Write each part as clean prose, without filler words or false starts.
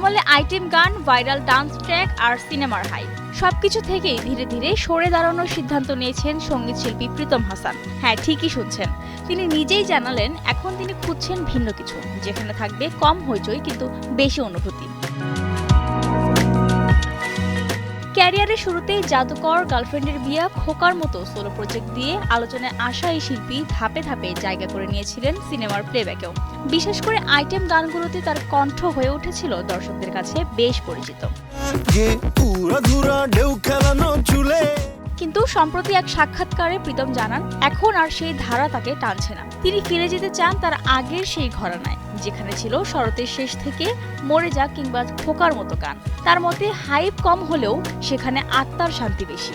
ফলে আইটেম গান, viral dance track আর সিনেমার হাইপ সবকিছু থেকেই ধীরে ধীরে সরে দাঁড়ানোর সিদ্ধান্ত নিয়েছেন সঙ্গীত শিল্পী প্রীতম হাসান। হ্যাঁ, ঠিকই শুনছেন, তিনি নিজেই জানালেন এখন তিনি খুঁজছেন ভিন্ন কিছু, যেখানে থাকবে কম হইচই কিন্তু বেশি অনুভূতি। ক্যারিয়ারের শুরুতেই জাদুকর, গার্লফ্রেন্ডের বিয়া, খোকার মতো সোলো প্রজেক্ট দিয়ে আলোচনায় আসা এই শিল্পী ধাপে ধাপে জায়গা করে নিয়েছিলেন সিনেমার প্লেব্যাকেও। বিশেষ করে আইটেম গানগুলোতে তার কণ্ঠ হয়ে উঠেছিল দর্শকদের কাছে বেশ পরিচিত। কিন্তু সম্প্রতি এক সাক্ষাৎকারে প্রীতম জানান এখন আর সেই ধারা তাকে টানছে না। তিনি ফিরে যেতে চান তার আগের সেই ঘরানায়, যেখানে ছিল শরতের শেষ থেকে, মরে যাক কিংবা খোকার মতো গান। তার মতে হাইপ কম হলেও সেখানে আত্মার শান্তি বেশি।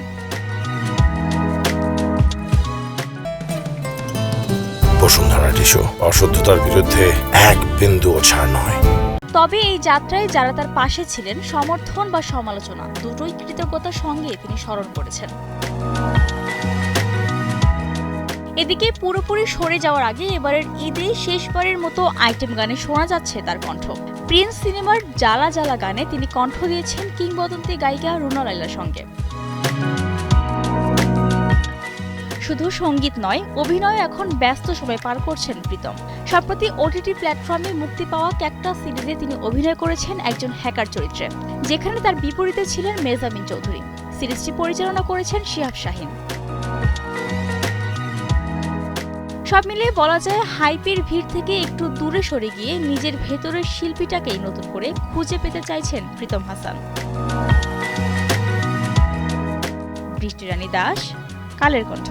বসুন্ধরা টিস্যু অশুদ্ধতার বিরুদ্ধে এক বিন্দুও ছাড় নয়। তবে এই যাত্রায় যারা তার পাশে ছিলেন, সমর্থন বা সমালোচনা দুটোই কৃতজ্ঞতার সঙ্গে তিনি স্মরণ করেছেন। এদিকে পুরোপুরি সরে যাওয়ার আগে এবারের ঈদে শেষবারের মতো আইটেম গানে শোনা যাচ্ছে তার কণ্ঠ। প্রিন্স সিনেমার জ্বালা জ্বালা গানে তিনি কণ্ঠ দিয়েছেন কিংবদন্তি গায়িকা রুনা লায়লার সঙ্গে। শুধু সঙ্গীত নয়, অভিনয় এখন ব্যস্ত সময় পার করছেন প্রীতম। সম্প্রতি ওটিটি প্ল্যাটফর্মে মুক্তি পাওয়া ক্যাকটাস সিরিজে তিনি অভিনয় করেছেন একজন হ্যাকার চরিত্রে, যেখানে তার বিপরীতে ছিলেন মেহজাবিন চৌধুরী। সিরিজটি পরিচালনা করেছেন শিহাব শাহীন। সব মিলিয়ে বলা যায় হাইপের ভিড় থেকে একটু দূরে সরে গিয়ে নিজের ভেতরের শিল্পীটাকেই নতুন করে খুঁজে পেতে চাইছেন প্রীতম হাসান। বৃষ্টি রানী দাস, কালের কণ্ঠ।